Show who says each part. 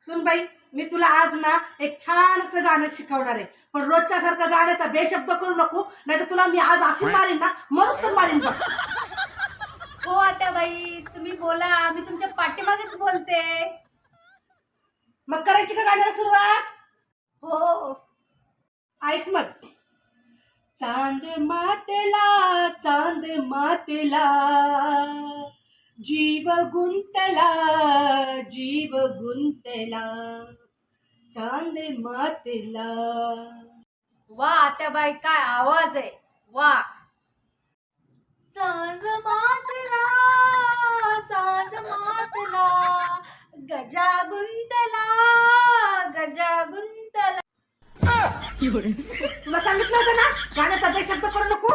Speaker 1: सुनबाई, मी तुला आज ना एक छान असं गाणं शिकवणार आहे, पण रोजच्या सारखं गाण्याचा बेशब्द करू नको, नाही तर तुला मी आज अशी मारीन ना, मस्त मारीन बघ.
Speaker 2: हो आत्याबाई, तुम्ही बोला, मी तुमच्या पाठीमागेच बोलते.
Speaker 1: मग करायची का गाण्याला सुरुवात?
Speaker 2: हो.
Speaker 1: ऐक मग. चांद मातेला, चांद मातेला, जीव गुंतला, जीव गुंतला, चांद मातेला.
Speaker 2: वा आत्याबाई, काय आवाज आहे, वा. सांज मातला, सांज मातला, गजा गुंतला, गजा गुंतला.
Speaker 1: तुला सांगितलं होतं ना गाण्याचा बेशब्द करू नको.